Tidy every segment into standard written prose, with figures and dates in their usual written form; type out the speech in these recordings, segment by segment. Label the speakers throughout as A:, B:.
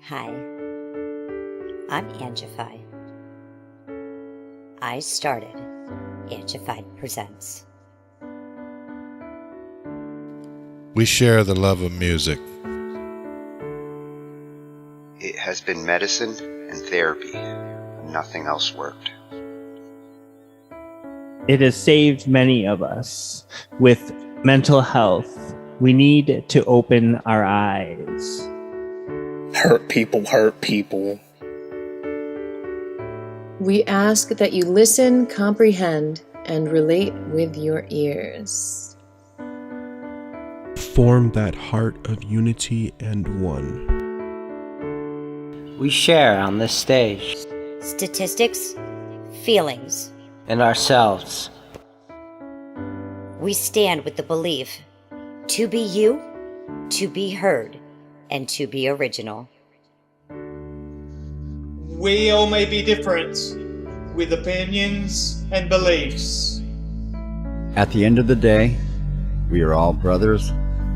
A: Hi, I'm Angified. I started Angified Presents.
B: We share the love of music.
C: It has been medicine and therapy. Nothing else worked.
D: It has saved many of us. With mental health, we need to open our eyes.
E: Hurt people hurt people.
F: We ask that you listen, comprehend, and relate with your ears.
G: Form that heart of unity and one.
H: We share on this stage.
A: Statistics, feelings,
H: And ourselves.
A: we stand with the belief to be you, to be heard, and to be original.
I: We all may be different, with opinions and beliefs.
J: At the end of the day, we are all brothers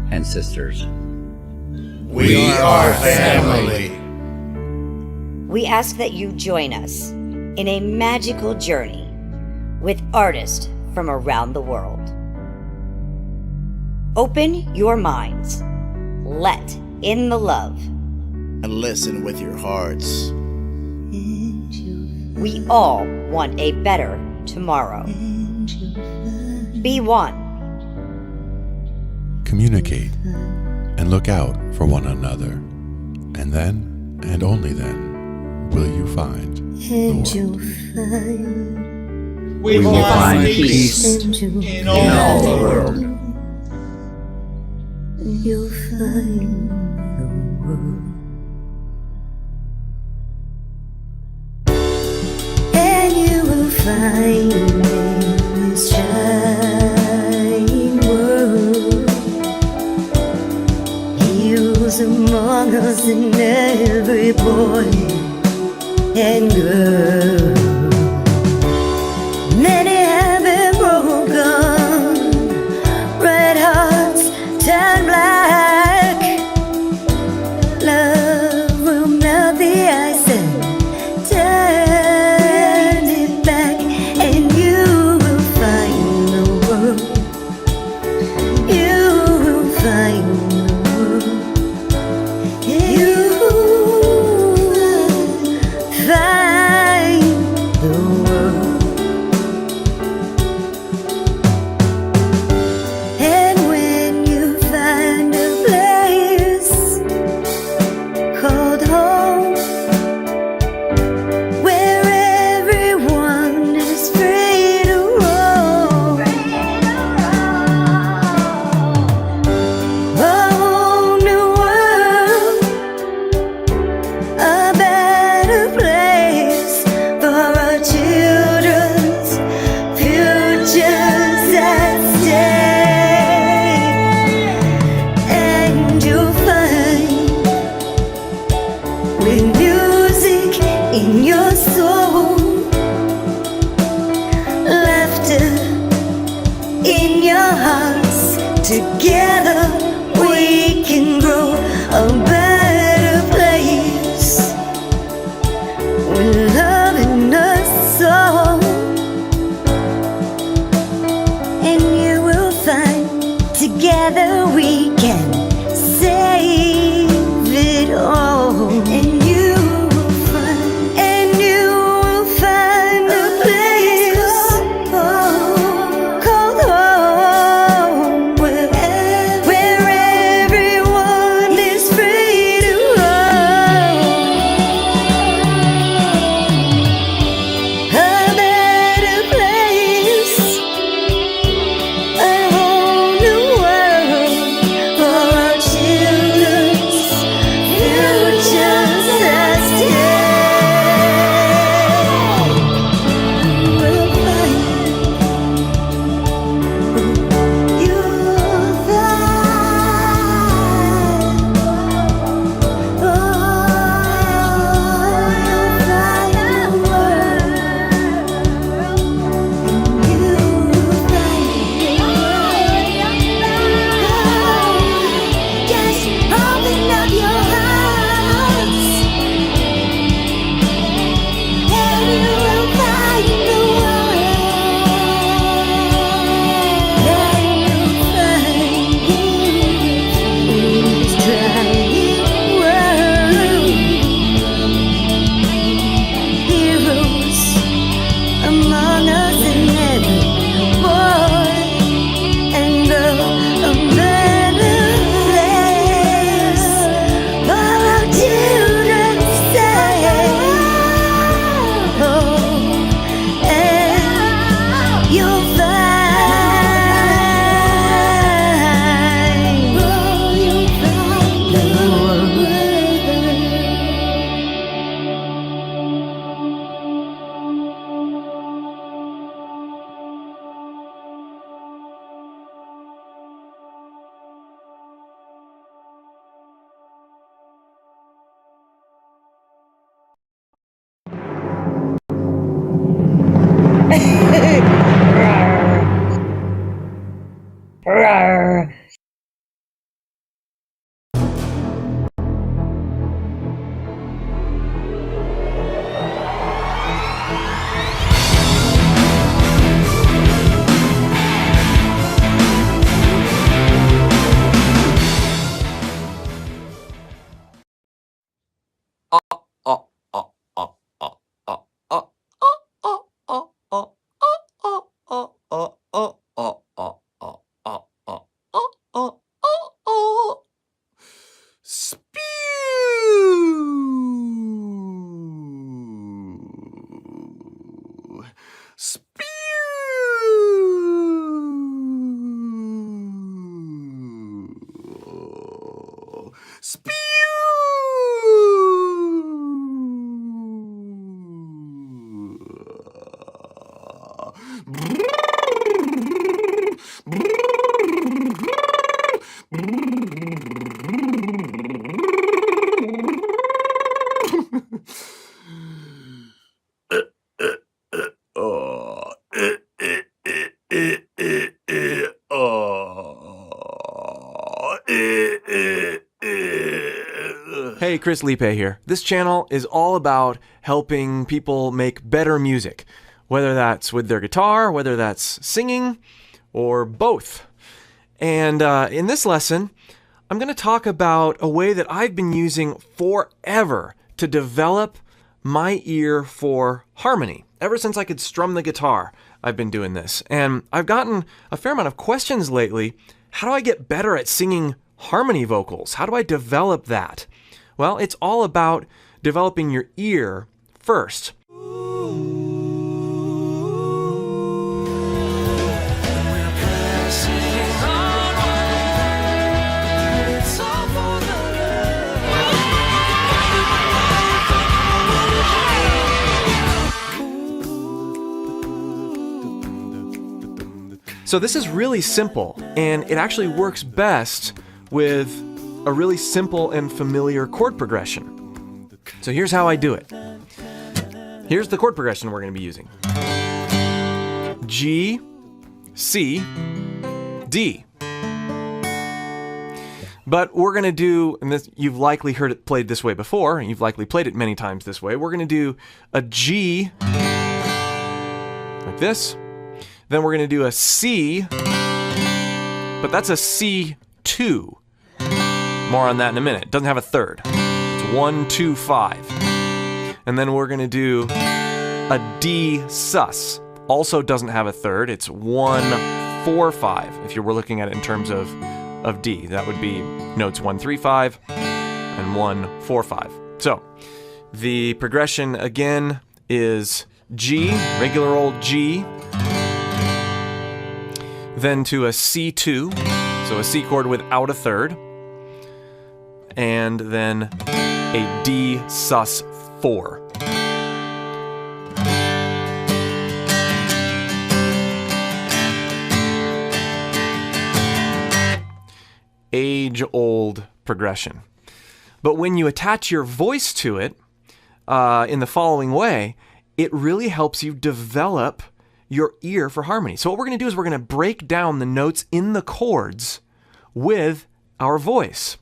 J: and sisters.
B: We are family.
A: We ask that you join us in a magical journey with artists from around the world. Open your minds, let in the love,
K: and listen with your hearts.
A: We all want a better tomorrow. Be one.
B: Communicate and look out for one another. And then, and only then, will you find the world.
I: We will find peace in all the world.
L: You'll find the world. And you will find in this shining world. Heroes among us and every boy and girl. Many have been broken, red hearts turn black. Love will melt the ice and turn it back, and you will find the world. You will find the world. You will find the world. And when you find a place called home, where everyone is free to roam, a whole new world, a better place for our children's futures at stake. And you'll find, with music in your soul, laughter in your hearts, together we can grow a better place, with love in us all. And you will find, together we can save it all. And you will find a place called home, where everyone is free
M: Hey, Chris Liepe here. This channel is all about helping people make better music, whether that's with their guitar, whether that's singing, or both. And in this lesson, I'm going to talk about a way that I've been using forever to develop my ear for harmony. Ever since I could strum the guitar, I've been doing this. And I've gotten a fair amount of questions lately. How do I get better at singing harmony vocals? How do I develop that? Well, it's all about developing your ear first. So this is really simple, and it actually works best with a really simple and familiar chord progression. So here's how I do it. Here's the chord progression we're going to be using. G, C, D. But we're going to do, and this, you've likely heard it played this way before, and you've likely played it many times this way. We're going to do a G like this. Then we're going to do a C, but that's a C2. More on that in a minute. It doesn't have a third. It's 1, 2, 5. And then we're going to do a D sus. Also doesn't have a third. It's 1, 4, 5. If you were looking at it in terms of D, that would be notes 1, 3, 5 and 1, 4, 5. So the progression again is G, regular old G, then to a C2, so a C chord without a third, and then a D sus 4. Age-old progression. But when you attach your voice to it in the following way, it really helps you develop your ear for harmony. So what we're going to do is we're going to break down the notes in the chords with our voice.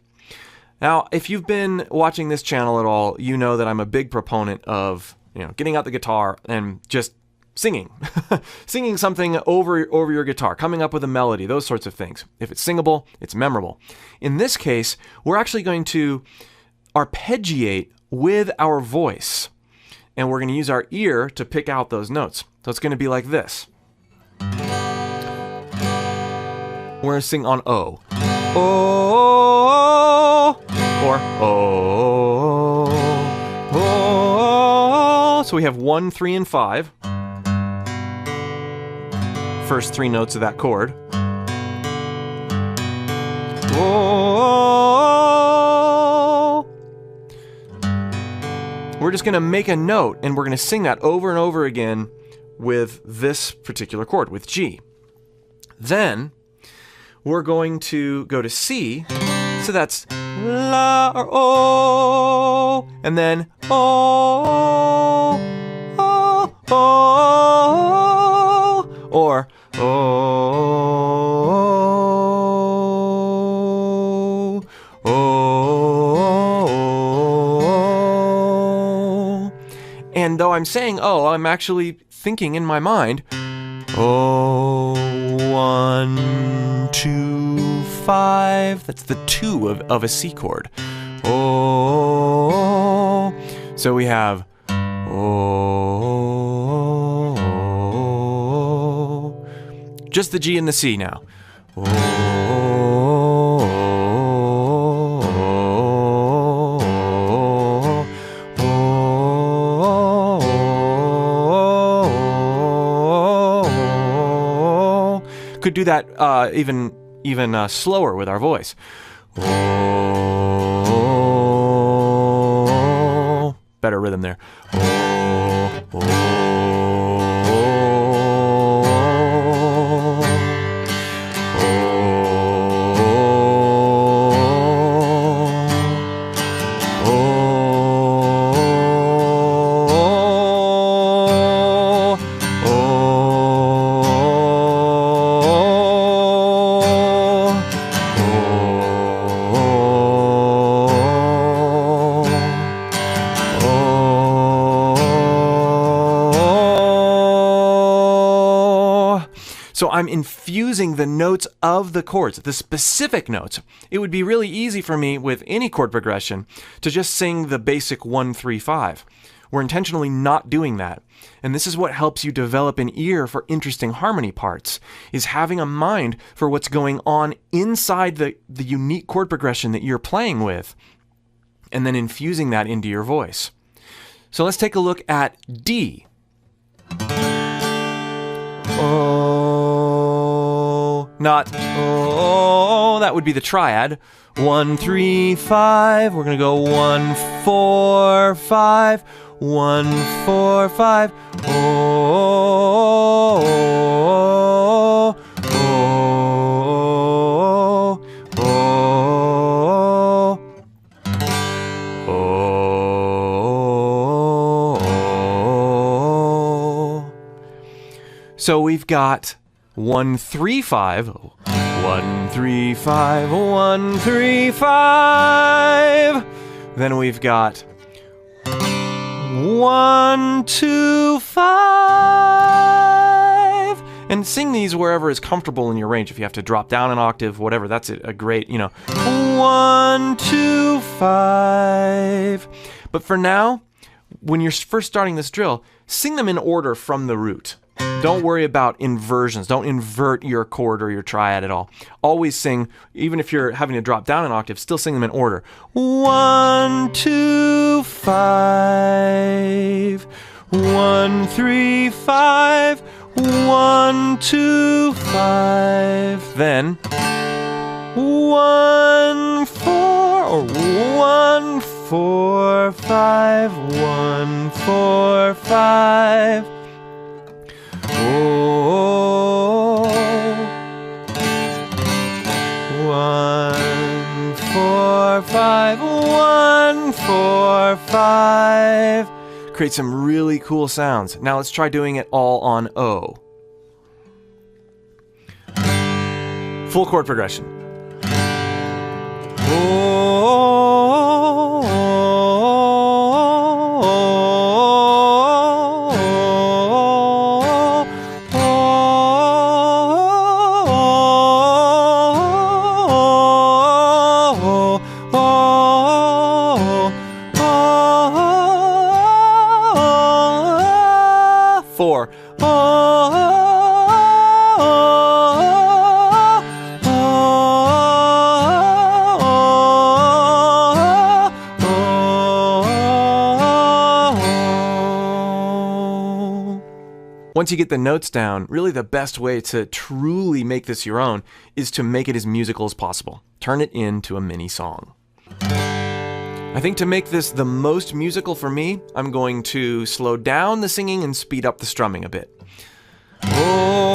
M: Now, if you've been watching this channel at all, you know that I'm a big proponent of, getting out the guitar and just singing. Singing something over your guitar, coming up with a melody, those sorts of things. If it's singable, it's memorable. In this case, we're actually going to arpeggiate with our voice, and we're going to use our ear to pick out those notes. So it's going to be like this. We're going to sing on O. O, or O, O. So we have 1, 3, and 5. First 3 notes of that chord. Oh. We're just going to make a note, and we're going to sing that over and over again with this particular chord, with G. Then we're going to go to C, so that's La or O, and then O, O, O. or oh, oh. And though I'm saying oh, I'm actually thinking in my mind, oh, 1, 2, 5. That's the 2 of a C chord. Oh, so we have oh, just the G and the C now. Could do that even slower with our voice. Oh, better rhythm there. Oh, oh, So I'm infusing the notes of the chords, the specific notes. It would be really easy for me with any chord progression to just sing the basic 1, 3, 5. We're intentionally not doing that. And this is what helps you develop an ear for interesting harmony parts, is having a mind for what's going on inside the unique chord progression that you're playing with, and then infusing that into your voice. So let's take a look at D. Oh, not oh, that would be the triad. 1, 3, 5. We're going to go 1, 4, 5. 1, 4, 5. Oh, oh, oh, oh, oh. So we've got 1, 3, 5. 1, 3, 5. 1, 3, 5. Then we've got 1, 2, 5. And sing these wherever is comfortable in your range. If you have to drop down an octave, whatever, that's a great, 1, 2, 5. But for now, when you're first starting this drill, sing them in order from the root. Don't worry about inversions. Don't invert your chord or your triad at all. Always sing, even if you're having to drop down an octave, still sing them in order. 1, 2, 5. 1, 3, 5. 1, 2, 5. Then 1, 4, or 1, 4, 5. 1, 4, 5. Oh, 1, 4, 5, 1, 4, 5. Create some really cool sounds. Now let's try doing it all on O. Full chord progression. Once you get the notes down, really the best way to truly make this your own is to make it as musical as possible. Turn it into a mini song. I think to make this the most musical for me, I'm going to slow down the singing and speed up the strumming a bit. Oh,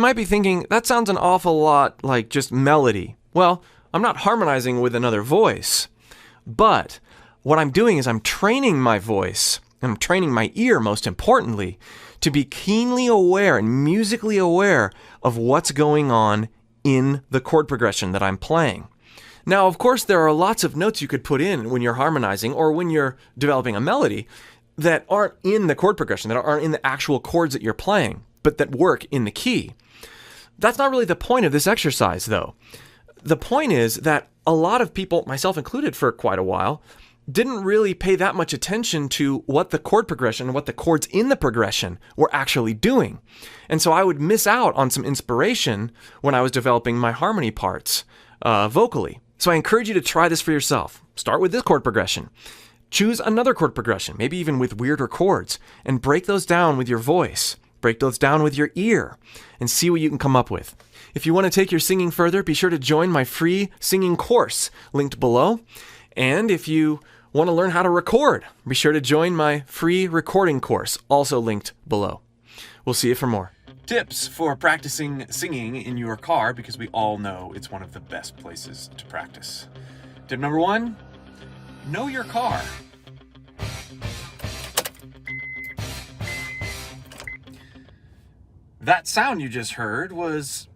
M: might be thinking, that sounds an awful lot like just melody. Well, I'm not harmonizing with another voice, but what I'm doing is I'm training my voice, and I'm training my ear, most importantly, to be keenly aware and musically aware of what's going on in the chord progression that I'm playing. Now, of course, there are lots of notes you could put in when you're harmonizing or when you're developing a melody that aren't in the chord progression, that aren't in the actual chords that you're playing, but that work in the key. That's not really the point of this exercise, though. The point is that a lot of people, myself included for quite a while, didn't really pay that much attention to what the chord progression and what the chords in the progression were actually doing. And so I would miss out on some inspiration when I was developing my harmony parts vocally. So I encourage you to try this for yourself. Start with this chord progression. Choose another chord progression, maybe even with weirder chords, and break those down with your voice. Break those down with your ear and see what you can come up with. If you want to take your singing further, be sure to join my free singing course linked below. And if you want to learn how to record, be sure to join my free recording course, also linked below. We'll see you for more. Tips for practicing singing in your car, because we all know it's one of the best places to practice. Tip number 1, know your car. That sound you just heard was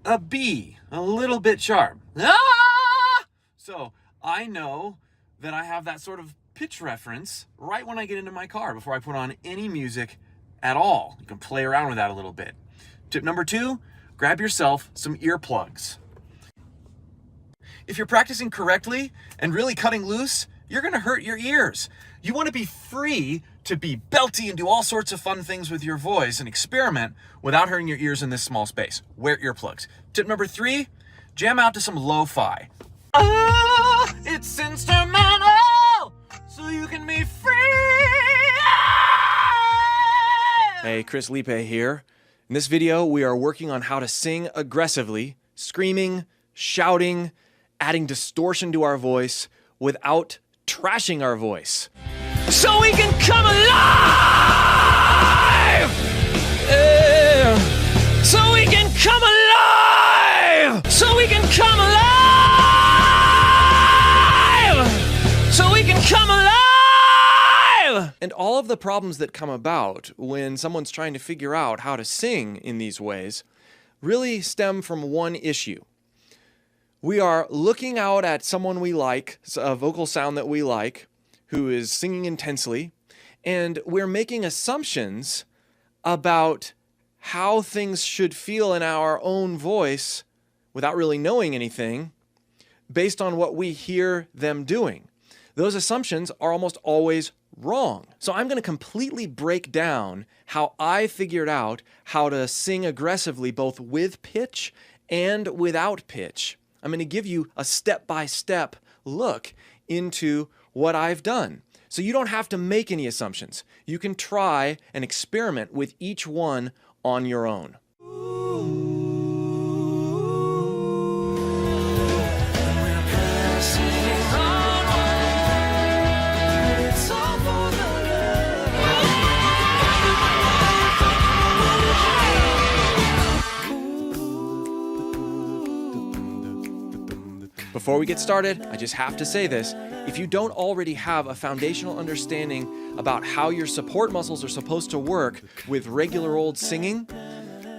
M: a B, a little bit sharp. Ah! So I know that I have that sort of pitch reference right when I get into my car before I put on any music at all. You can play around with that a little bit. Tip number 2, grab yourself some earplugs. If you're practicing correctly and really cutting loose, you're going to hurt your ears. You want to be free to be belty and do all sorts of fun things with your voice and experiment without hurting your ears in this small space. Wear earplugs. Tip number 3, jam out to some lo-fi. It's instrumental, so you can be free. Hey, Chris Liepe here. In this video, we are working on how to sing aggressively, screaming, shouting, adding distortion to our voice without trashing our voice. So we can come alive! So we can come alive! So we can come alive! So we can come alive! And all of the problems that come about when someone's trying to figure out how to sing in these ways really stem from one issue. We are looking out at someone we like, a vocal sound that we like, who is singing intensely, and we're making assumptions about how things should feel in our own voice without really knowing anything based on what we hear them doing. Those assumptions are almost always wrong. So I'm going to completely break down how I figured out how to sing aggressively both with pitch and without pitch. I'm going to give you a step-by-step look into what I've done. So you don't have to make any assumptions. You can try and experiment with each one on your own. Before we get started, I just have to say this. If you don't already have a foundational understanding about how your support muscles are supposed to work with regular old singing,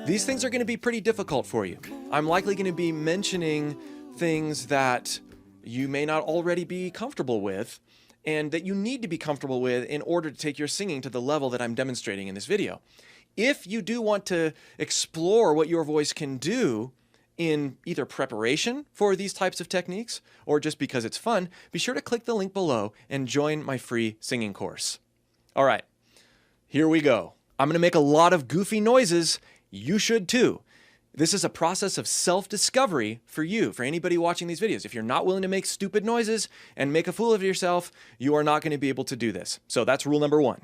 M: these things are going to be pretty difficult for you. I'm likely going to be mentioning things that you may not already be comfortable with and that you need to be comfortable with in order to take your singing to the level that I'm demonstrating in this video. If you do want to explore what your voice can do in either preparation for these types of techniques or just because it's fun, be sure to click the link below and join my free singing course. All right, here we go. I'm going to make a lot of goofy noises. You should too. This is a process of self-discovery for you, for anybody watching these videos. If you're not willing to make stupid noises and make a fool of yourself, you are not going to be able to do this. So that's rule number 1.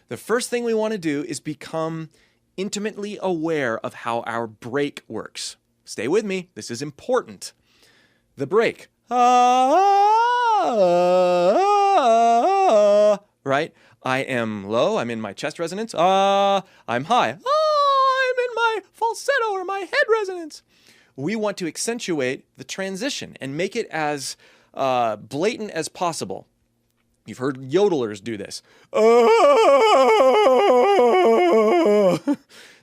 M: The first thing we want to do is become intimately aware of how our break works. Stay with me. This is important. The break. Right? I am low. I'm in my chest resonance. I'm high. I'm in my falsetto or my head resonance. We want to accentuate the transition and make it as blatant as possible. You've heard yodelers do this.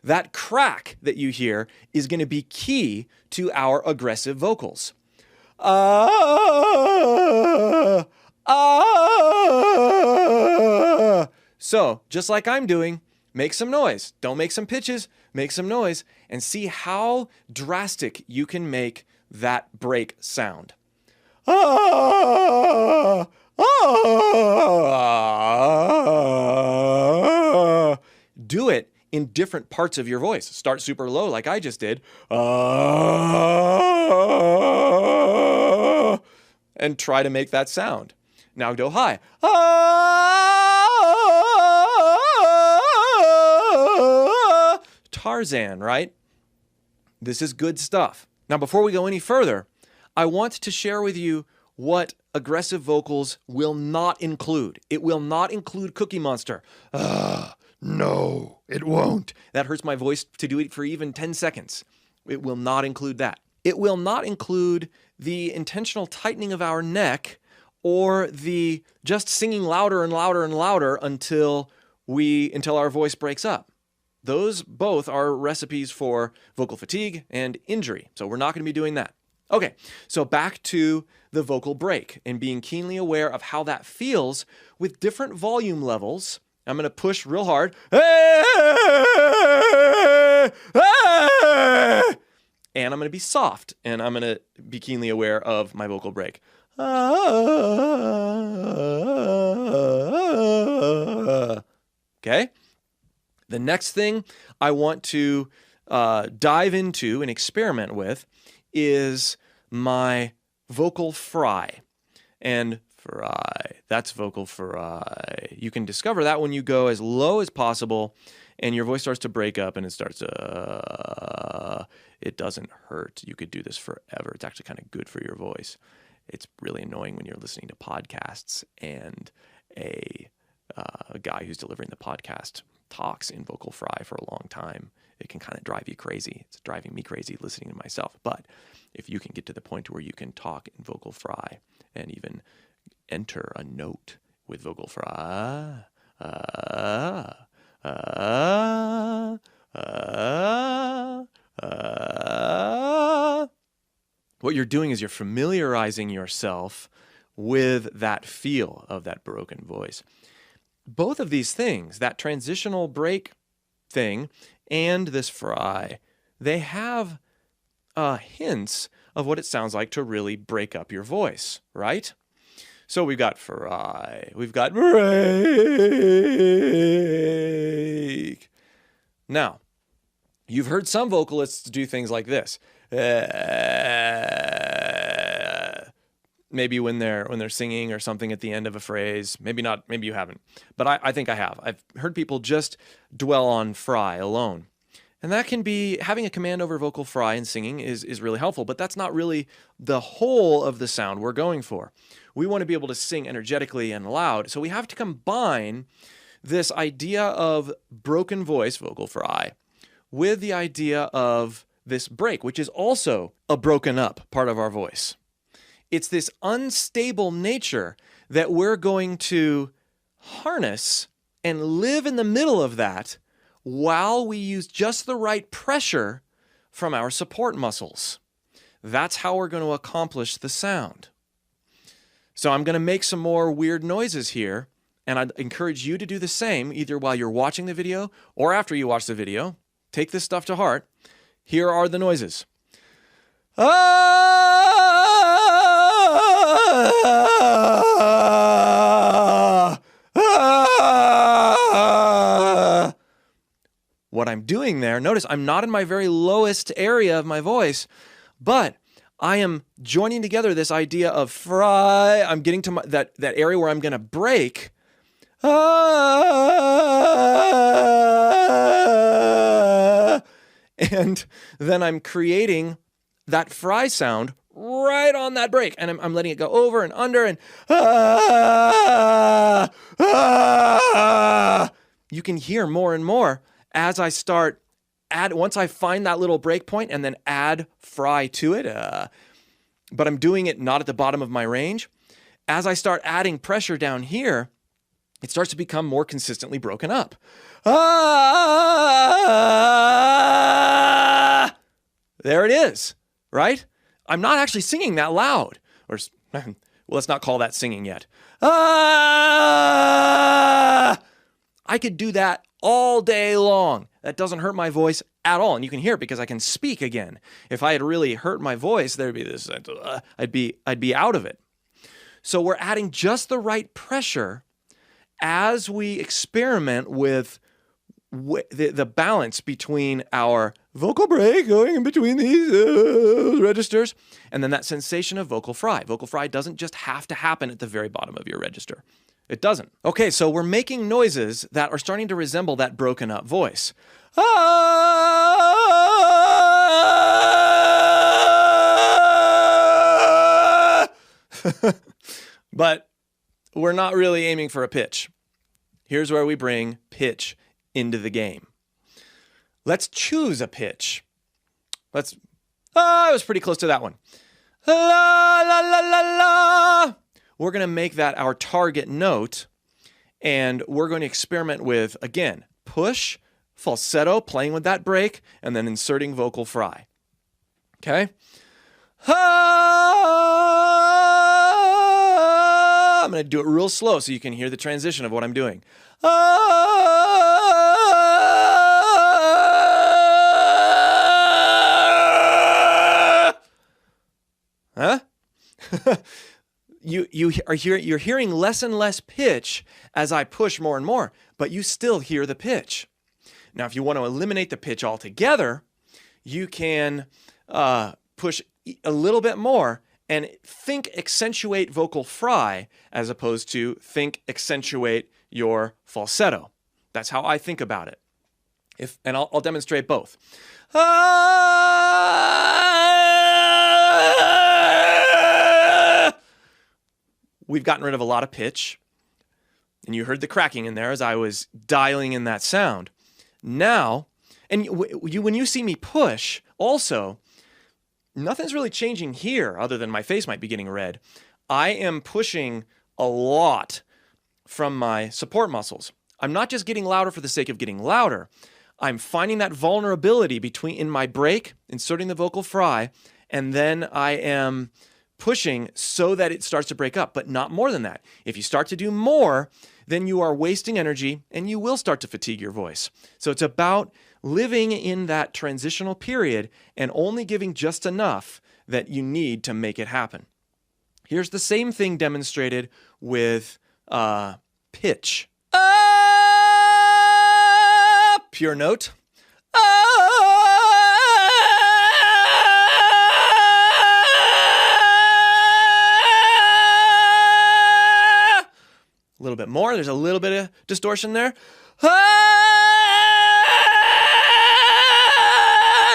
M: That crack that you hear is going to be key to our aggressive vocals. So, just like I'm doing, make some noise. Don't make some pitches, make some noise, and see how drastic you can make that break sound. Do it in different parts of your voice. Start super low like I just did. And try to make that sound. Now go high. Tarzan, right? This is good stuff. Now, before we go any further, I want to share with you what aggressive vocals will not include. It will not include Cookie Monster. No, it won't. That hurts my voice to do it for even 10 seconds. It will not include that. It will not include the intentional tightening of our neck or the just singing louder and louder and louder until our voice breaks up. Those both are recipes for vocal fatigue and injury. So we're not going to be doing that. Okay, so back to the vocal break and being keenly aware of how that feels with different volume levels. I'm going to push real hard. And I'm going to be soft, and I'm going to be keenly aware of my vocal break. Okay? The next thing I want to dive into and experiment with is my vocal fry. And fry, that's vocal fry. You can discover that when you go as low as possible and your voice starts to break up and it starts, it doesn't hurt. You could do this forever. It's actually kind of good for your voice. It's really annoying when you're listening to podcasts and a guy who's delivering the podcast talks in vocal fry for a long time. It can kind of drive you crazy. It's driving me crazy listening to myself. But if you can get to the point where you can talk in vocal fry and even enter a note with vocal fry, what you're doing is you're familiarizing yourself with that feel of that broken voice. Both of these things, that transitional break thing and this fry, they have hints of what it sounds like to really break up your voice, right? So we've got fry, we've got break. Now, you've heard some vocalists do things like this. Maybe when they're singing or something at the end of a phrase. Maybe not, maybe you haven't. But I think I have. I've heard people just dwell on fry alone. And that can be, having a command over vocal fry and singing is really helpful, but that's not really the whole of the sound we're going for. We want to be able to sing energetically and loud, so we have to combine this idea of broken voice, vocal fry, with the idea of this break, which is also a broken up part of our voice. It's this unstable nature that we're going to harness and live in the middle of that while we use just the right pressure from our support muscles. That's how we're going to accomplish the sound. So I'm going to make some more weird noises here, and I'd encourage you to do the same, either while you're watching the video or after you watch the video. Take this stuff to heart. Here are the noises. What I'm doing there, notice I'm not in my very lowest area of my voice, but I am joining together this idea of fry. I'm getting to that area where I'm going to break. And then I'm creating that fry sound right on that break. And I'm letting it go over and under and you can hear more and more as I start add, once I find that little break point and then add fry to it, but I'm doing it not at the bottom of my range. As I start adding pressure down here, it starts to become more consistently broken up. Ah! There it is, right? I'm not actually singing that loud. Or, well, let's not call that singing yet. Ah! I could do that all day long. That doesn't hurt my voice at all. And you can hear it because I can speak again. If I had really hurt my voice, there'd be this, I'd be out of it. So we're adding just the right pressure as we experiment with the balance between our vocal break going in between these registers, and then that sensation of vocal fry. Vocal fry doesn't just have to happen at the very bottom of your register. It doesn't. Okay, so we're making noises that are starting to resemble that broken up voice. But we're not really aiming for a pitch. Here's where we bring pitch into the game. Let's choose a pitch. I was pretty close to that one. La, la, la, la, la. We're going to make that our target note, and we're going to experiment with, again, push, falsetto, playing with that break, and then inserting vocal fry. Okay? I'm going to do it real slow so you can hear the transition of what I'm doing. Huh? You're hearing less and less pitch as I push more and more, but you still hear the pitch. Now, if you want to eliminate the pitch altogether, you can push a little bit more and think accentuate vocal fry as opposed to think accentuate your falsetto. That's how I think about it. And I'll demonstrate both. We've gotten rid of a lot of pitch, and you heard the cracking in there as I was dialing in that sound. Now, and when you see me push, also, nothing's really changing here other than my face might be getting red. I am pushing a lot from my support muscles. I'm not just getting louder for the sake of getting louder. I'm finding that vulnerability in my break, inserting the vocal fry, and then I am pushing so that it starts to break up, but not more than that. If you start to do more, then you are wasting energy and you will start to fatigue your voice. So it's about living in that transitional period and only giving just enough that you need to make it happen. Here's the same thing demonstrated with pitch. Pure note. A little bit more. There's a little bit of distortion there.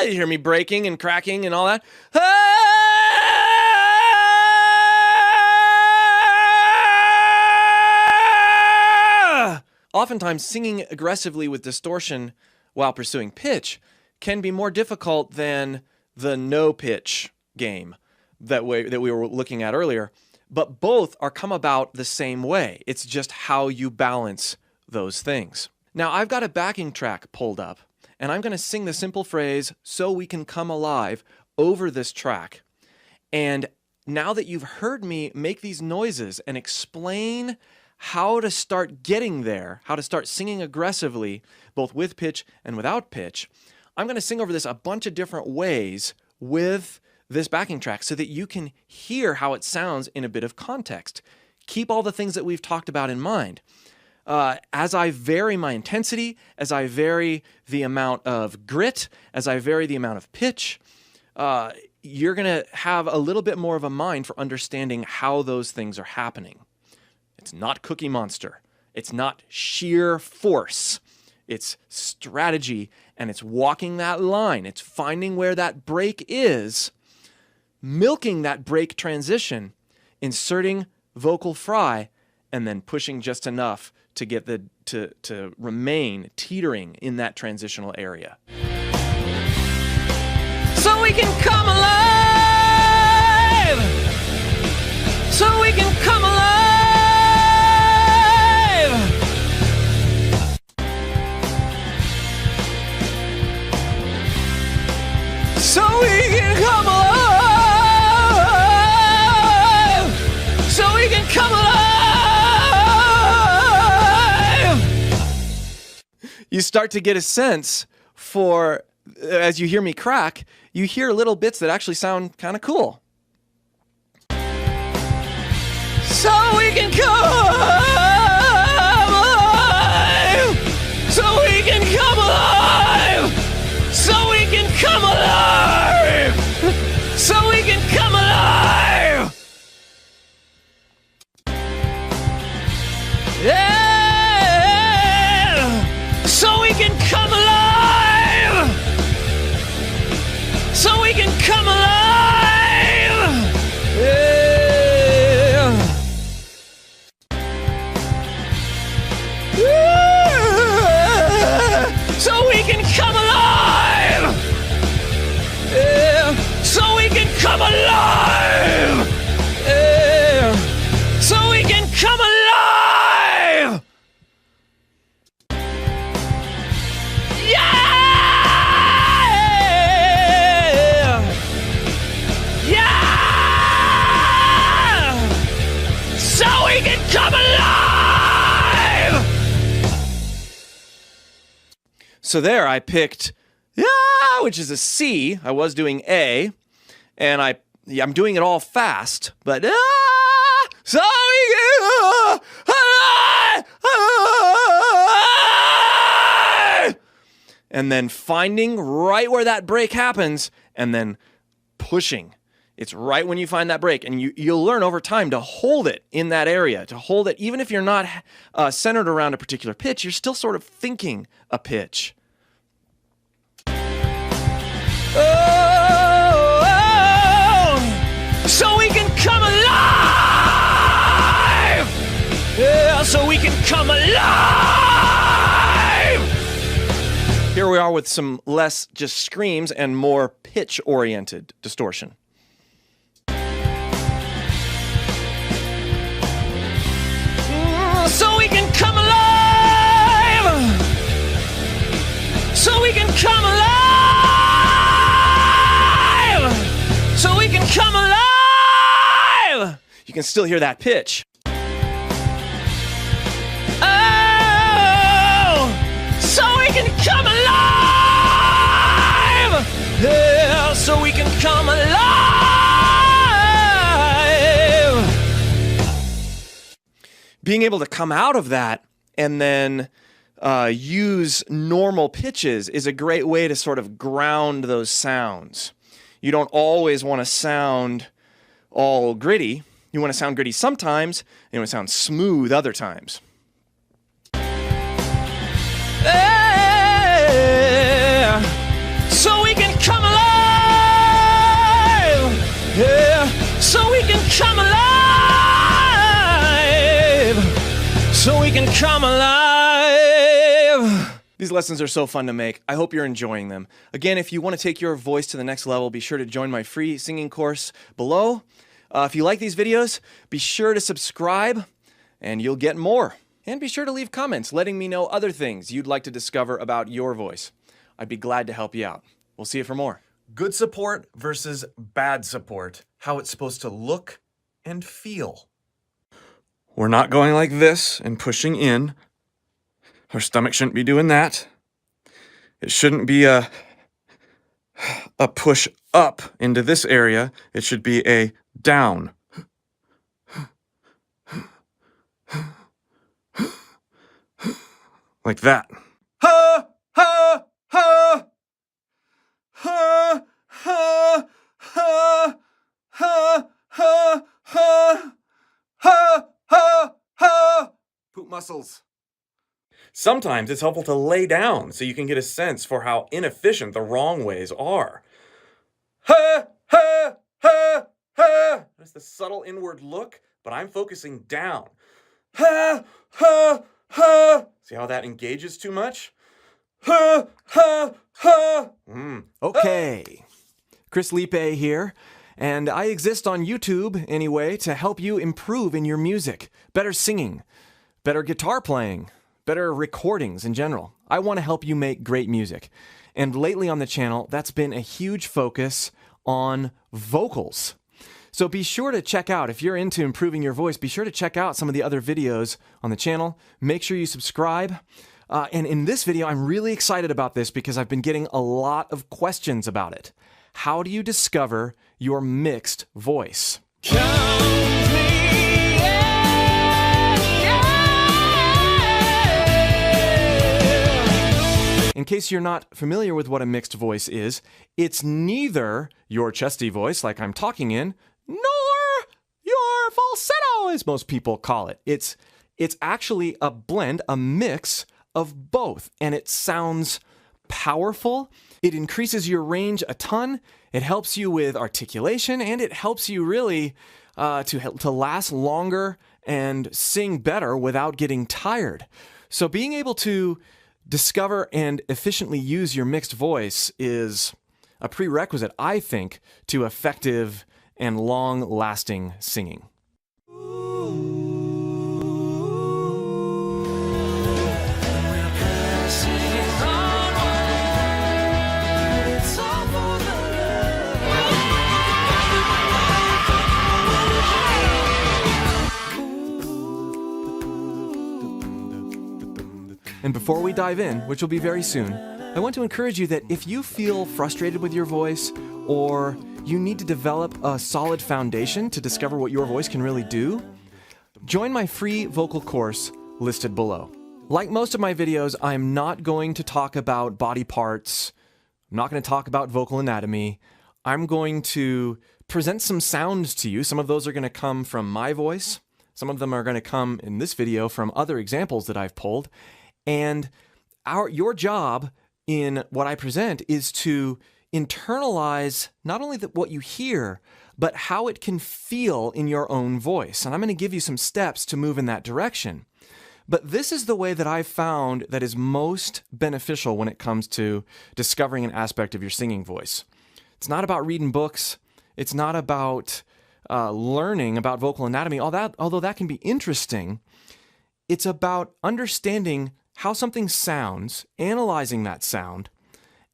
M: You hear me breaking and cracking and all that. Oftentimes, singing aggressively with distortion while pursuing pitch can be more difficult than the no pitch game that we were looking at earlier. But both are come about the same way. It's just how you balance those things. Now, I've got a backing track pulled up, and I'm going to sing the simple phrase, "So we can come alive," over this track. And now that you've heard me make these noises and explain how to start getting there, how to start singing aggressively, both with pitch and without pitch, I'm going to sing over this a bunch of different ways with this backing track so that you can hear how it sounds in a bit of context. Keep all the things that we've talked about in mind. As I vary my intensity, as I vary the amount of grit, as I vary the amount of pitch, you're going to have a little bit more of a mind for understanding how those things are happening. It's not Cookie Monster. It's not sheer force. It's strategy, and it's walking that line. It's finding where that break is, milking that break transition, inserting vocal fry, and then pushing just enough to get to remain teetering in that transitional area. so we can come alive. So we can come alive. So we can come alive. So we can come alive. You start to get a sense for, as you hear me crack, you hear little bits that actually sound kind of cool. So we can come alive. So we can come alive. So we can come alive. So we can come alive. Yeah. So we can come alive. So we can come alive. Yeah. So we can come alive. Yeah. So we can come alive. Yeah. So we can come alive. Yeah. Yeah. So we can come alive. So there I picked which is a C. I was doing A, and I'm doing it all fast, but so we can and then finding right where that break happens, and then pushing. It's right when you find that break, and you'll learn over time to hold it in that area, to hold it even if you're not centered around a particular pitch, you're still sort of thinking a pitch. So we can come alive! Yeah, so we can come alive! Here we are with some less just screams and more pitch-oriented distortion. So we can come alive! So we can come alive! So we can come alive! You can still hear that pitch. Oh! So we can come alive! Yeah, so we can come alive! Being able to come out of that and then use normal pitches is a great way to sort of ground those sounds. You don't always want to sound all gritty. You want to sound gritty sometimes, and you want to sound smooth other times. Yeah. So we can come alive. Yeah. So we can come alive. So we can come alive. These lessons are so fun to make. I hope you're enjoying them. Again, if you want to take your voice to the next level, be sure to join my free singing course below. If you like these videos, be sure to subscribe and you'll get more. And be sure to leave comments letting me know other things you'd like to discover about your voice. I'd be glad to help you out. We'll see you for more. Good support versus bad support. How it's supposed to look and feel. We're not going like this and pushing in. Our stomach shouldn't be doing that. It shouldn't be a push up into this area. It should be a down. Like that. Ha, ha, ha. Ha, ha, ha. Ha, ha, ha. Ha, ha, ha. Poop muscles. Sometimes it's helpful to lay down so you can get a sense for how inefficient the wrong ways are. Ha, ha, ha, ha. That's the subtle inward look, but I'm focusing down. Ha, ha, ha. See how that engages too much? Ha, ha, ha. Okay. Chris Liepe here, and I exist on YouTube anyway to help you improve in your music. Better singing, better guitar playing, better recordings in general. I want to help you make great music. And lately on the channel, that's been a huge focus on vocals. So be sure to check out, if you're into improving your voice, be sure to check out some of the other videos on the channel. Make sure you subscribe. And in this video, I'm really excited about this because I've been getting a lot of questions about it. How do you discover your mixed voice? In case you're not familiar with what a mixed voice is, it's neither your chesty voice like I'm talking in, nor your falsetto, as most people call it. It's actually a blend, a mix of both, and it sounds powerful. It increases your range a ton. It helps you with articulation, and it helps you really to last longer and sing better without getting tired. So being able to discover and efficiently use your mixed voice is a prerequisite, I think, to effective and long-lasting singing. And before we dive in, which will be very soon, I want to encourage you that if you feel frustrated with your voice, or you need to develop a solid foundation to discover what your voice can really do, join my free vocal course listed below. Like most of my videos, I'm not going to talk about body parts. I'm not going to talk about vocal anatomy. I'm going to present some sounds to you. Some of those are going to come from my voice. Some of them are going to come in this video from other examples that I've pulled. And your job in what I present is to internalize not only what you hear, but how it can feel in your own voice. And I'm going to give you some steps to move in that direction. But this is the way that I've found that is most beneficial when it comes to discovering an aspect of your singing voice. It's not about reading books. It's not about learning about vocal anatomy, although that can be interesting. It's about understanding how something sounds, analyzing that sound,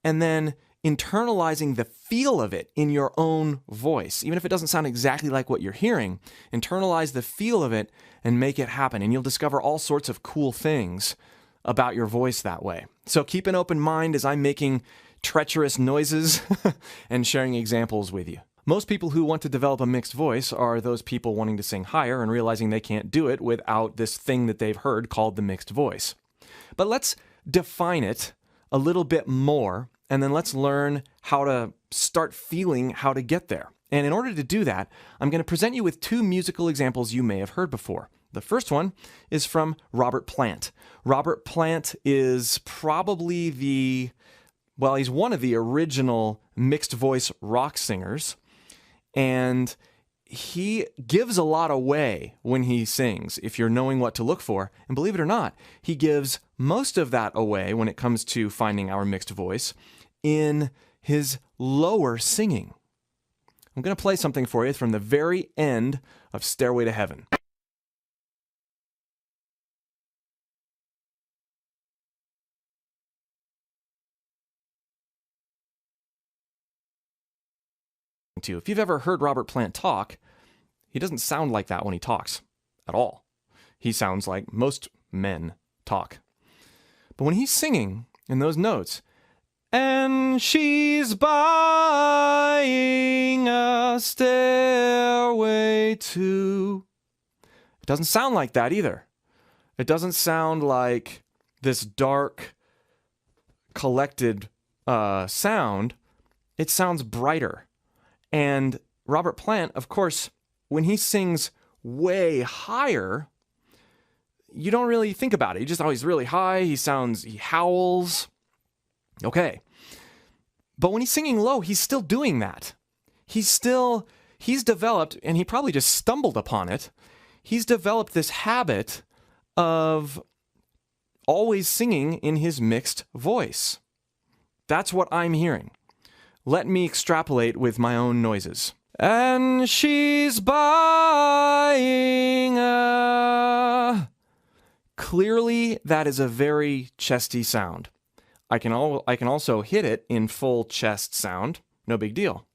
M: and then internalizing the feel of it in your own voice. Even if it doesn't sound exactly like what you're hearing, internalize the feel of it and make it happen. And you'll discover all sorts of cool things about your voice that way. So keep an open mind as I'm making treacherous noises and sharing examples with you. Most people who want to develop a mixed voice are those people wanting to sing higher and realizing they can't do it without this thing that they've heard called the mixed voice. But let's define it a little bit more, and then let's learn how to start feeling how to get there. And in order to do that, I'm going to present you with two musical examples you may have heard before. The first one is from Robert Plant. Robert Plant is probably he's one of the original mixed voice rock singers. And he gives a lot away when he sings, if you're knowing what to look for. And believe it or not, he gives most of that away when it comes to finding our mixed voice in his lower singing. I'm going to play something for you from the very end of Stairway to Heaven. If you've ever heard Robert Plant talk, he doesn't sound like that when he talks at all. He sounds like most men talk. But when he's singing in those notes, and she's buying a stairway to... It doesn't sound like that either. It doesn't sound like this dark, collected sound. It sounds brighter. And Robert Plant, of course, when he sings way higher, you don't really think about it. He just always really high. He howls. Okay. But when he's singing low, he's still doing that. He's developed, and he probably just stumbled upon it. He's developed this habit of always singing in his mixed voice. That's what I'm hearing. let me extrapolate with my own noises. And she's buying a... Clearly, that is a very chesty sound. I can also hit it in full chest sound. No big deal.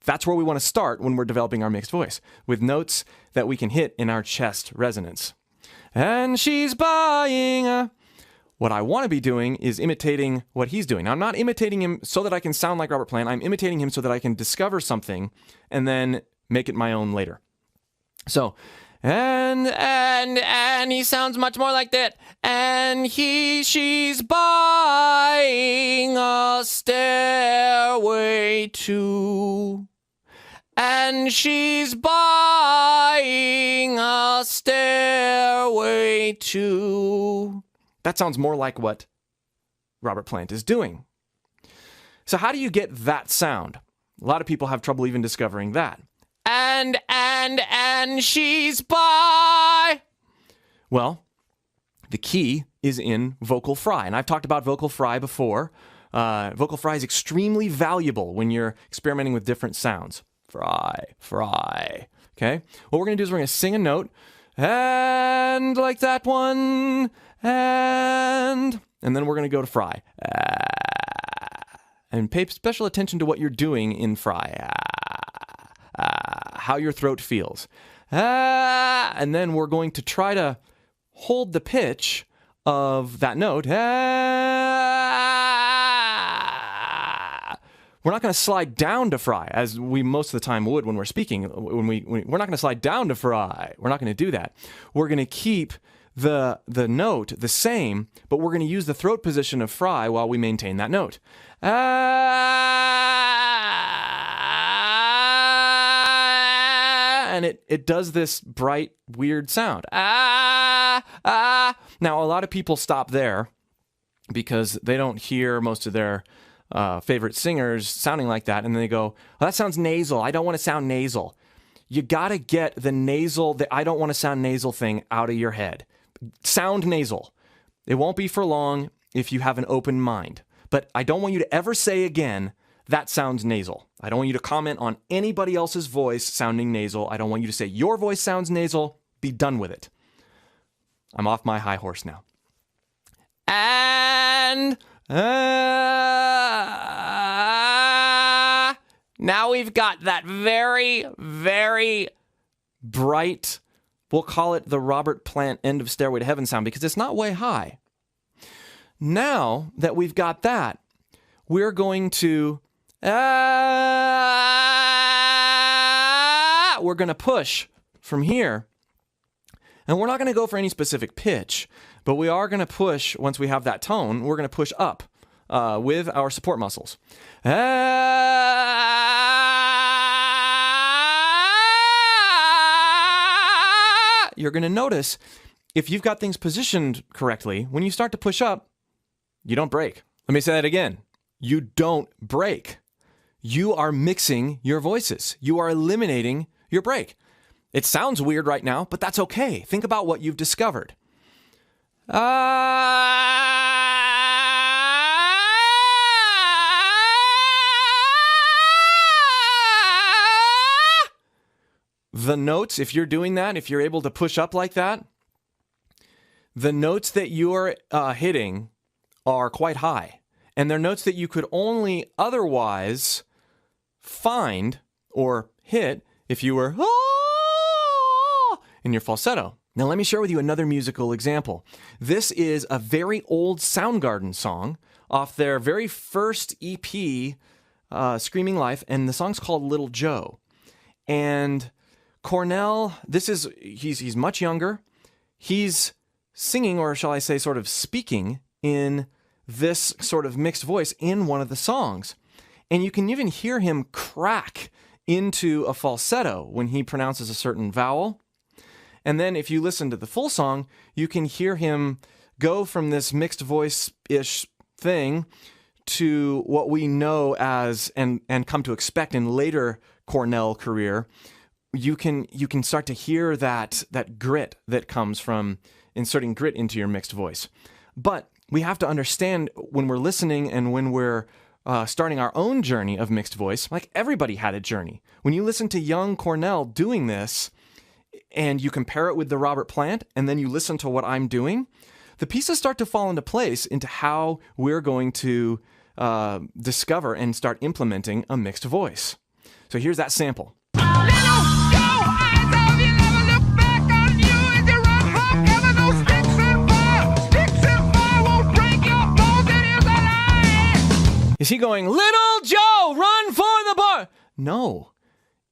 M: That's where we want to start when we're developing our mixed voice, with notes that we can hit in our chest resonance. And she's buying a... What I want to be doing is imitating what he's doing. Now, I'm not imitating him so that I can sound like Robert Plant. I'm imitating him so that I can discover something and then make it my own later. So, and he sounds much more like that. And she's buying a stairway to... And she's buying a stairway to... That sounds more like what Robert Plant is doing. So how do you get that sound? A lot of people have trouble even discovering that. And she's by... Well, the key is in vocal fry. And I've talked about vocal fry before. Vocal fry is extremely valuable when you're experimenting with different sounds. Fry. Okay? What we're going to do is we're going to sing a note. And like that one... And then we're going to go to fry. And pay special attention to what you're doing in fry. How your throat feels. And then we're going to try to hold the pitch of that note. We're not going to slide down to fry, as we most of the time would when we're speaking. We're not going to slide down to fry. We're not going to do that. We're going to keep the note the same, but we're going to use the throat position of fry while we maintain that note. And it does this bright, weird sound. Now, a lot of people stop there because they don't hear most of their favorite singers sounding like that, and then they go, well, that sounds nasal. I don't want to sound nasal. You got to get the nasal, the I don't want to sound nasal thing out of your head. Sound nasal. It won't be for long if you have an open mind. But I don't want you to ever say again, that sounds nasal. I don't want you to comment on anybody else's voice sounding nasal. I don't want you to say your voice sounds nasal. Be done with it. I'm off my high horse now. And now we've got that very, very bright, we'll call it the Robert Plant end of Stairway to Heaven sound because it's not way high. Now that we've got that, we're going to push from here. And we're not going to go for any specific pitch, but we are going to push, once we have that tone, we're going to push up with our support muscles. You're going to notice, if you've got things positioned correctly, when you start to push up, you don't break. Let me say that again. You don't break. You are mixing your voices. You are eliminating your break. It sounds weird right now, but that's okay. Think about what you've discovered. The notes, if you're doing that, if you're able to push up like that, the notes that you're hitting are quite high. And they're notes that you could only otherwise find or hit if you were in your falsetto. Now let me share with you another musical example. This is a very old Soundgarden song off their very first EP, Screaming Life, and the song's called Little Joe. And Cornell, he's much younger. He's singing, or shall I say sort of speaking, in this sort of mixed voice in one of the songs. And you can even hear him crack into a falsetto when he pronounces a certain vowel. And then if you listen to the full song, you can hear him go from this mixed voice-ish thing to what we know as, and come to expect in later Cornell career. You can start to hear that grit that comes from inserting grit into your mixed voice. But we have to understand when we're listening and when we're starting our own journey of mixed voice, like everybody had a journey. When you listen to young Cornell doing this and you compare it with the Robert Plant and then you listen to what I'm doing, the pieces start to fall into place into how we're going to discover and start implementing a mixed voice. So here's that sample. Is he going, Little Joe, run for the bar? No,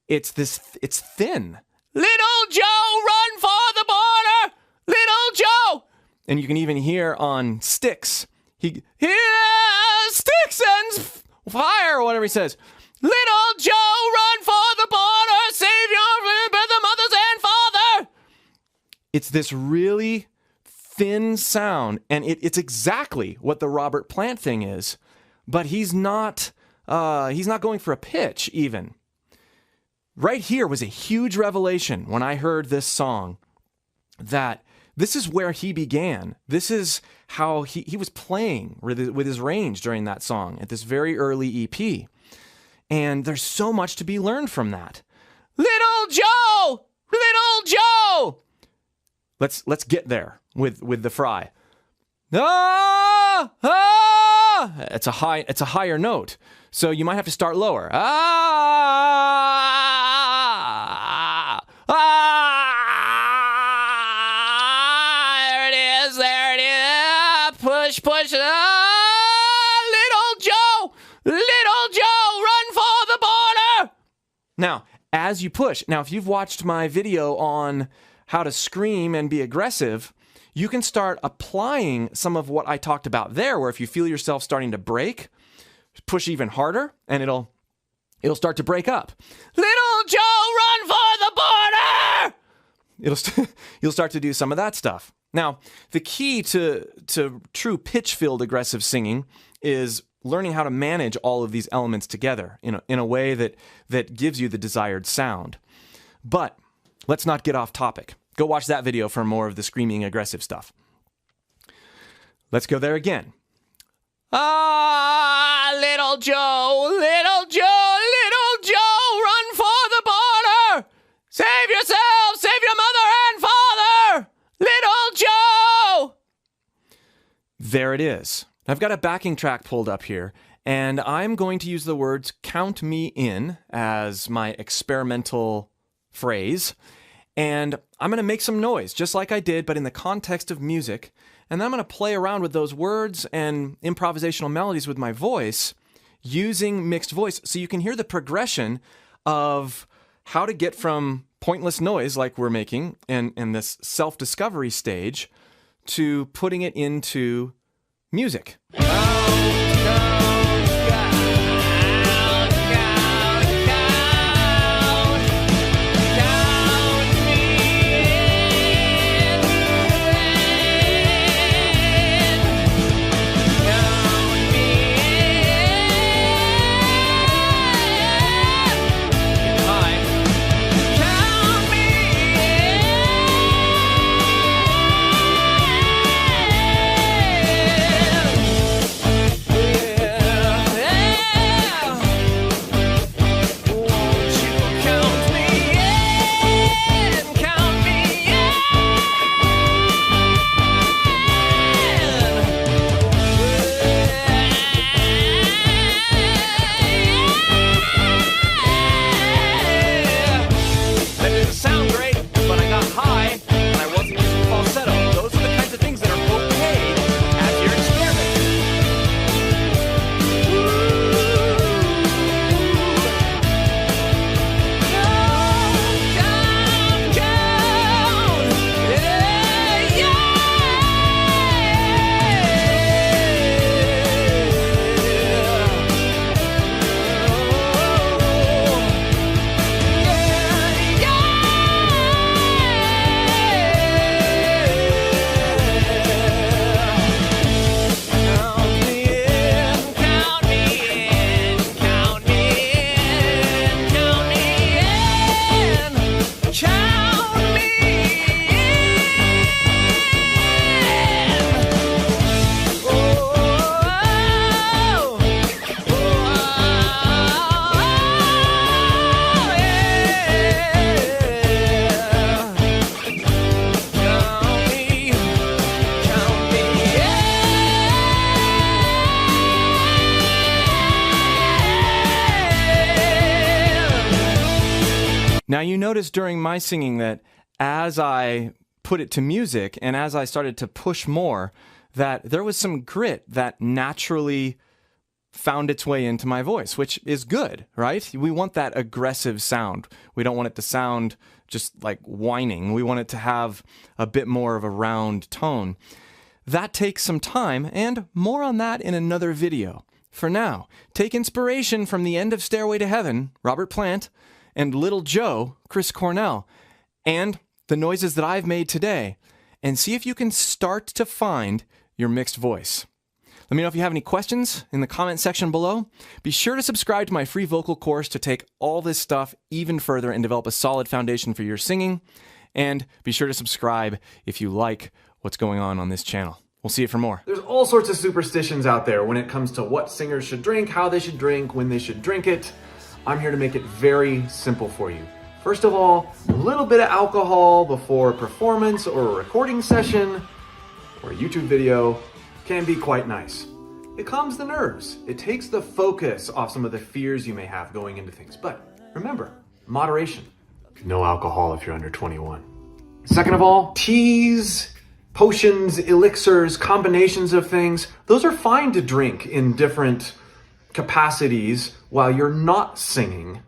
M: it's thin. Little Joe, run for the border. Little Joe. And you can even hear on Sticks, Sticks and fire, or whatever he says. Little Joe, run for the border, save your brother, mothers, and father. It's this really thin sound, and it's exactly what the Robert Plant thing is, but he's not going for a pitch even. Right here was a huge revelation when I heard this song, that this is where he began. This is how he was playing with his range during that song at this very early EP. And there's so much to be learned from that. Little Joe! Little Joe! Let's get there with the fry. Ah! Ah! It's a higher note. So you might have to start lower. Ah! Ah! There it is. Push. Little Joe, run for the border. Now, as you push, if you've watched my video on how to scream and be aggressive, you can start applying some of what I talked about there, where if you feel yourself starting to break, push even harder and it'll start to break up. Little Joe, run for the border! You'll start to do some of that stuff. Now, the key to true pitch-filled aggressive singing is learning how to manage all of these elements together in a way that gives you the desired sound. But let's not get off topic. Go watch that video for more of the screaming aggressive stuff. Let's go there again. Ah, little Joe, run for the border. Save yourself, save your mother and father. Little Joe. There it is. I've got a backing track pulled up here, and I'm going to use the words "count me in" as my experimental phrase. And I'm going to make some noise, just like I did, but in the context of music. And then I'm going to play around with those words and improvisational melodies with my voice using mixed voice, so you can hear the progression of how to get from pointless noise like we're making in this self-discovery stage to putting it into music. Now, you notice during my singing that as I put it to music and as I started to push more, that there was some grit that naturally found its way into my voice, which is good, right? We want that aggressive sound. We don't want it to sound just like whining. We want it to have a bit more of a round tone. That takes some time, and more on that in another video. For now, take inspiration from the end of Stairway to Heaven, Robert Plant, and Little Joe, Chris Cornell, and the noises that I've made today, and see if you can start to find your mixed voice. Let me know if you have any questions in the comment section below. Be sure to subscribe to my free vocal course to take all this stuff even further and develop a solid foundation for your singing. And be sure to subscribe if you like what's going on this channel. We'll see you for more. There's all sorts of superstitions out there when it comes to what singers should drink, how they should drink, when they should drink it. I'm here to make it very simple for you. First of all, a little bit of alcohol before a performance or a recording session or a YouTube video can be quite nice. It calms the nerves. It takes the focus off some of the fears you may have going into things. But remember, moderation. No alcohol if you're under 21. Second of all, teas, potions, elixirs, combinations of things, those are fine to drink in different capacities while you're not singing.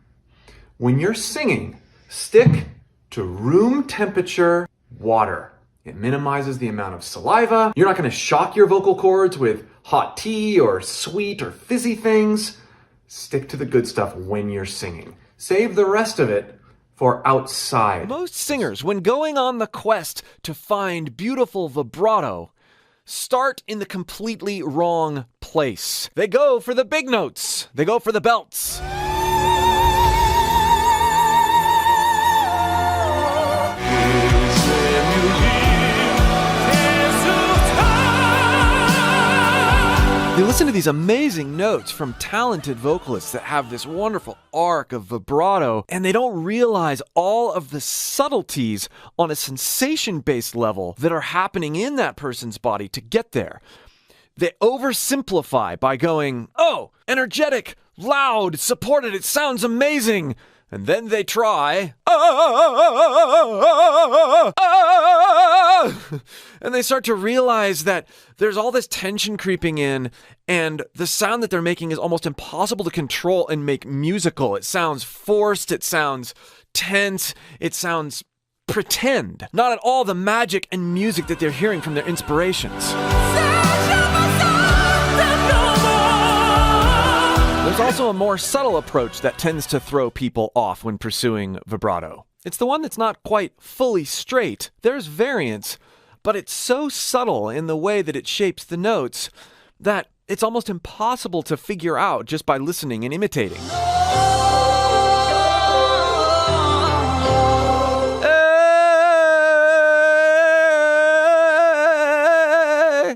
M: When you're singing, stick to room temperature water. It minimizes the amount of saliva. You're not going to shock your vocal cords with hot tea or sweet or fizzy things. Stick to the good stuff when you're singing. Save the rest of it for outside. Most singers, when going on the quest to find beautiful vibrato, start in the completely wrong place. They go for the big notes. They go for the belts. They listen to these amazing notes from talented vocalists that have this wonderful arc of vibrato, and they don't realize all of the subtleties on a sensation-based level that are happening in that person's body to get there. They oversimplify by going, oh, energetic, loud, supported, it sounds amazing. And then they try, and they start to realize that there's all this tension creeping in, and the sound that they're making is almost impossible to control and make musical. It sounds forced, it sounds tense, it sounds pretend. Not at all the magic and music that they're hearing from their inspirations. There's also a more subtle approach that tends to throw people off when pursuing vibrato. It's the one that's not quite fully straight. There's variance, but it's so subtle in the way that it shapes the notes that it's almost impossible to figure out just by listening and imitating.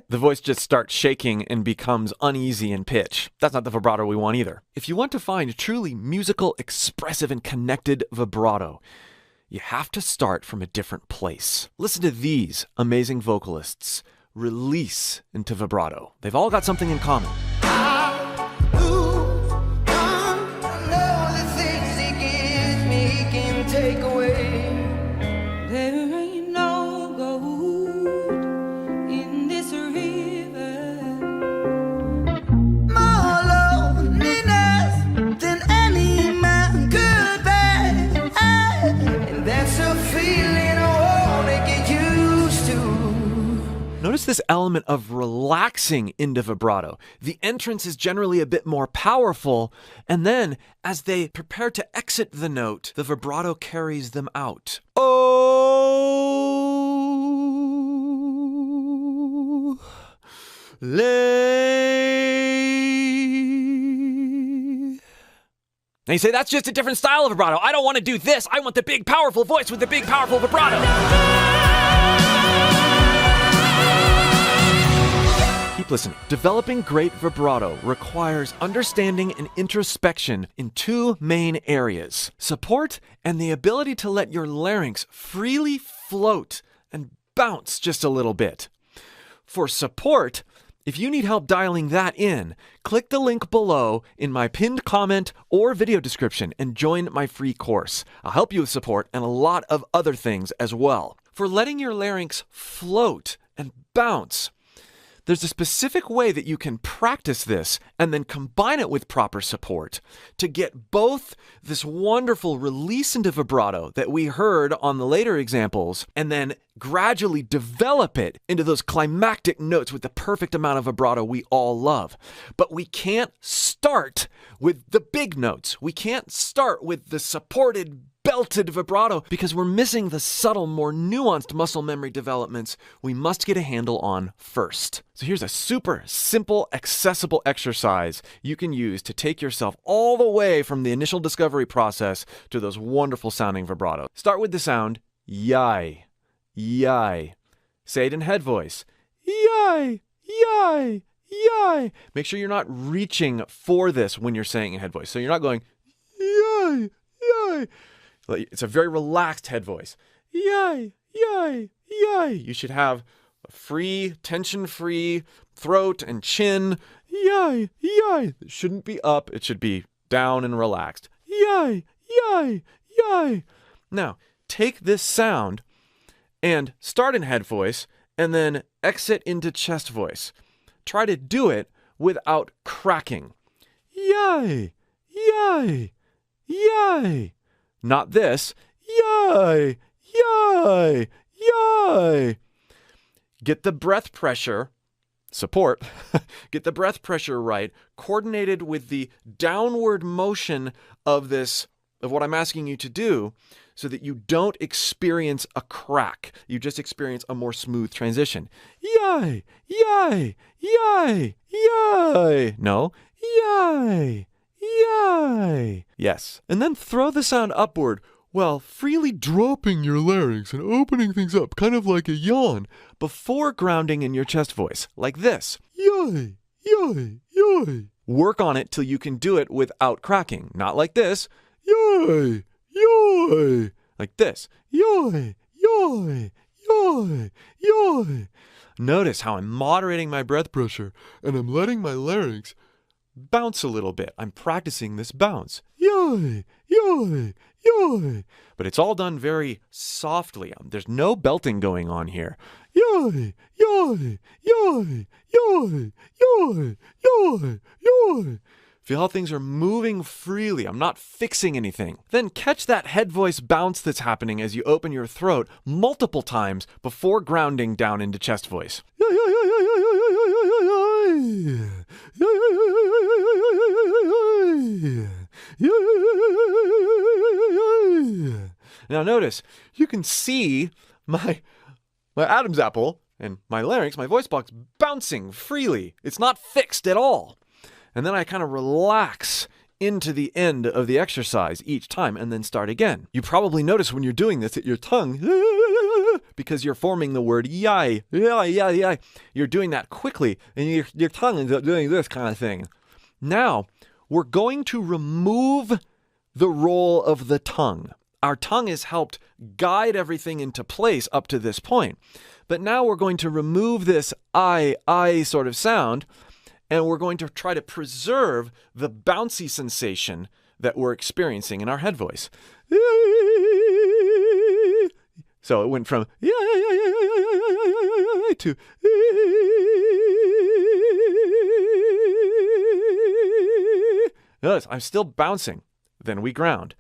M: The voice just starts shaking and becomes uneasy in pitch. That's not the vibrato we want either. If you want to find truly musical, expressive, and connected vibrato, you have to start from a different place. Listen to these amazing vocalists release into vibrato. They've all got something in common. Notice this element of relaxing into vibrato. The entrance is generally a bit more powerful, and then as they prepare to exit the note, the vibrato carries them out. Oh, lay. Now you say, that's just a different style of vibrato. I don't want to do this. I want the big, powerful voice with the big, powerful vibrato. Keep listening. Developing great vibrato requires understanding and introspection in two main areas: support and the ability to let your larynx freely float and bounce just a little bit. For support, If you need help dialing that in, click the link below in my pinned comment or video description and join my free course. I'll help you with support and a lot of other things as well. For letting your larynx float and bounce, there's a specific way that you can practice this and then combine it with proper support to get both this wonderful release into vibrato that we heard on the later examples and then gradually develop it into those climactic notes with the perfect amount of vibrato we all love. But we can't start with the big notes. We can't start with the supported belted vibrato because we're missing the subtle, more nuanced muscle memory developments we must get a handle on first. So here's a super simple, accessible exercise you can use to take yourself all the way from the initial discovery process to those wonderful sounding vibrato. Start with the sound yai, yai. Say it in head voice. Yai, yai, yai. Make sure you're not reaching for this when you're saying in head voice. So you're not going yai, yai. It's a very relaxed head voice. Yay, yay, yay. You should have a free, tension-free throat and chin. Yay, yay. It shouldn't be up. It should be down and relaxed. Yay, yay, yay. Now, take this sound and start in head voice and then exit into chest voice. Try to do it without cracking. Yay, yay, yay. Not this. Yay, yay, yay. Get the breath pressure, support, get the breath pressure right, coordinated with the downward motion of what I'm asking you to do so that you don't experience a crack. You just experience a more smooth transition. Yay, yay, yay, yay. No, yay. Yay! Yes. And then throw the sound upward while freely dropping your larynx and opening things up, kind of like a yawn, before grounding in your chest voice, like this. Yay! Yay! Yay! Work on it till you can do it without cracking. Not like this. Yay! Yay! Like this. Yay! Yay! Yay! Yay! Notice how I'm moderating my breath pressure and I'm letting my larynx bounce a little bit. I'm practicing this bounce. Yay, yay, yay. But it's all done very softly. There's no belting going on here. Yay, yay, yay, yay, yay, yay, yay. Feel how things are moving freely. I'm not fixing anything. Then catch that head voice bounce that's happening as you open your throat multiple times before grounding down into chest voice. Now notice, you can see my Adam's apple and my larynx, my voice box bouncing freely. It's not fixed at all. And then I kind of relax into the end of the exercise each time and then start again. You probably notice when you're doing this that your tongue, because you're forming the word yai, yai, yai, yai. You're doing that quickly and your tongue is doing this kind of thing. Now, we're going to remove the role of the tongue. Our tongue has helped guide everything into place up to this point. But now we're going to remove this I sort of sound, and we're going to try to preserve the bouncy sensation that we're experiencing in our head voice. So it went from to notice I'm still bouncing. Then we ground.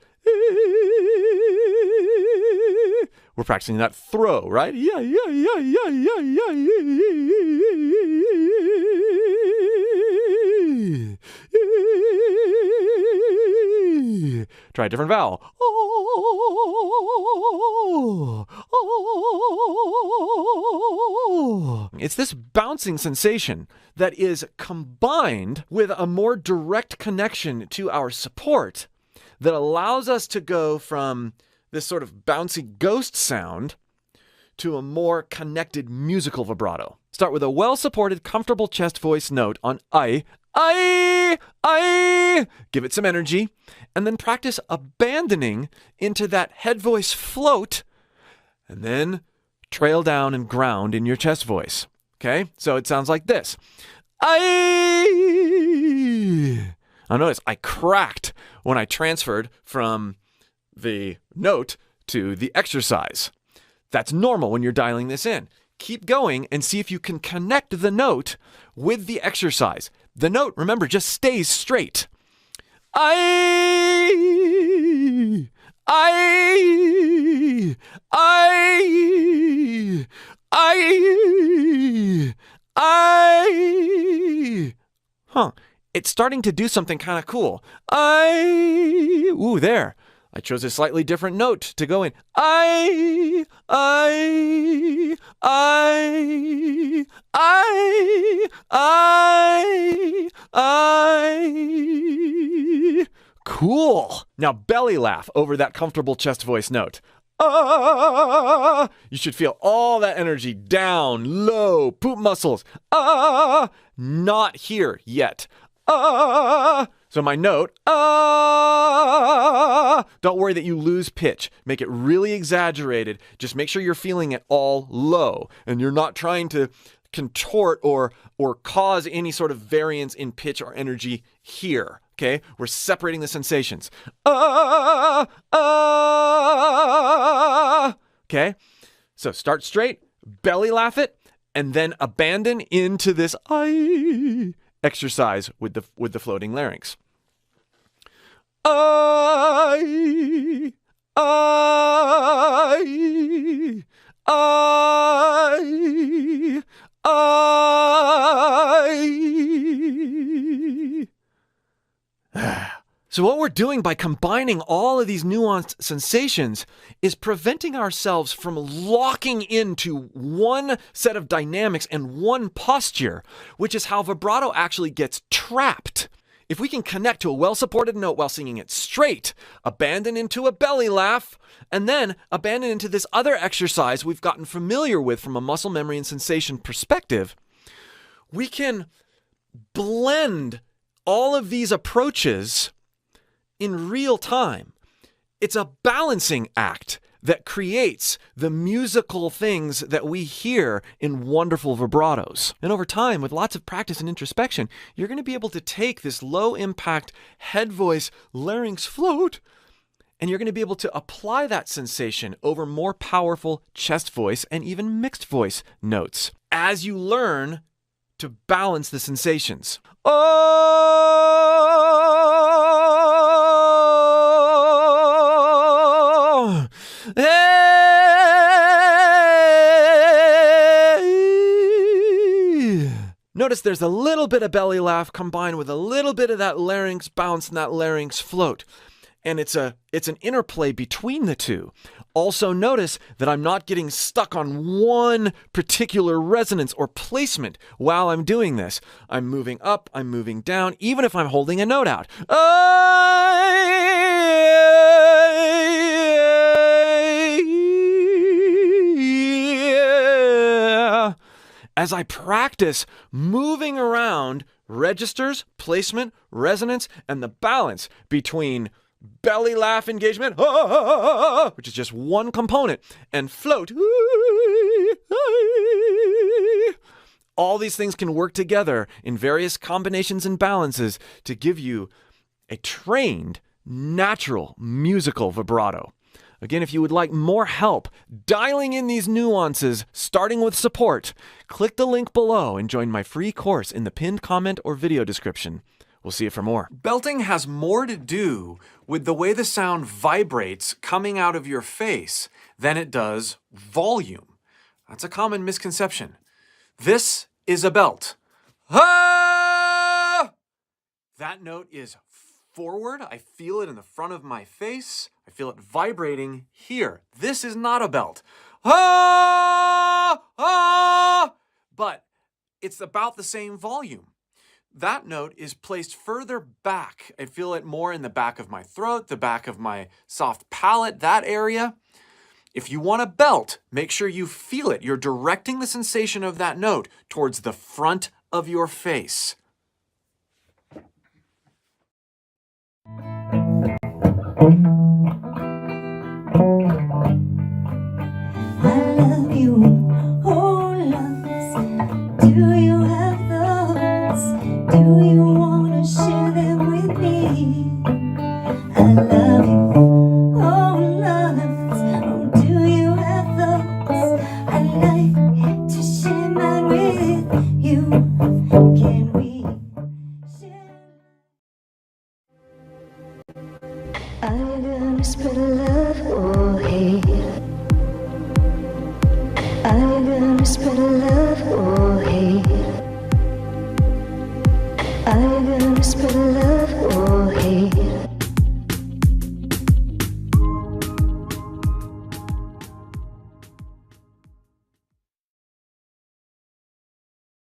M: We're practicing that throw, right? Yeah, yeah, yeah, yeah, yeah, yeah, yeah. Try a different vowel. It's this bouncing sensation that is combined with a more direct connection to our support that allows us to go from this sort of bouncy ghost sound to a more connected musical vibrato. Start with a well-supported, comfortable chest voice note on I. Give it some energy, and then practice abandoning into that head voice float, and then trail down and ground in your chest voice. Okay, so it sounds like this. Now notice I cracked when I transferred from the note to the exercise. That's normal when you're dialing this in. Keep going and see if you can connect the note with the exercise. The note, remember, just stays straight. It's starting to do something kind of cool. Ooh, there. I chose a slightly different note to go in. Cool. Now belly laugh over that comfortable chest voice note. You should feel all that energy down, low, poop muscles. Not here yet. So my note, don't worry that you lose pitch. Make it really exaggerated. Just make sure you're feeling it all low and you're not trying to contort or cause any sort of variance in pitch or energy here. Okay, we're separating the sensations. Okay, so start straight, belly laugh it, and then abandon into this exercise with the floating larynx. So what we're doing by combining all of these nuanced sensations is preventing ourselves from locking into one set of dynamics and one posture, which is how vibrato actually gets trapped. If we can connect to a well-supported note while singing it straight, abandon into a belly laugh, and then abandon into this other exercise we've gotten familiar with from a muscle memory and sensation perspective, we can blend all of these approaches in real time. It's a balancing act that creates the musical things that we hear in wonderful vibratos. And over time, with lots of practice and introspection, you're going to be able to take this low impact head voice larynx float, and you're going to be able to apply that sensation over more powerful chest voice and even mixed voice notes as you learn to balance the sensations. Notice there's a little bit of belly laugh combined with a little bit of that larynx bounce and that larynx float. And it's an interplay between the two. Also notice that I'm not getting stuck on one particular resonance or placement while I'm doing this. I'm moving up, I'm moving down, even if I'm holding a note out. As I practice moving around registers, placement, resonance, and the balance between belly laugh engagement, which is just one component, and float. All these things can work together in various combinations and balances to give you a trained, natural musical vibrato. Again, if you would like more help dialing in these nuances, starting with support, click the link below and join my free course in the pinned comment or video description. We'll see you for more. Belting has more to do with the way the sound vibrates coming out of your face than it does volume. That's a common misconception. This is a belt. Ah! That note is forward. I feel it in the front of my face. I feel it vibrating here. This is not a belt. Ah! Ah! But it's about the same volume. That note is placed further back. I feel it more in the back of my throat, the back of my soft palate, that area. If you want a belt, make sure you feel it. You're directing the sensation of that note towards the front of your face.
L: I love you, oh love, do you have the love you. Oh, love, oh, do you have thoughts? I'd like to share mine with you. Can we share? Are you gonna spread love or hate? Are you gonna spread love or hate? Are you gonna spread love or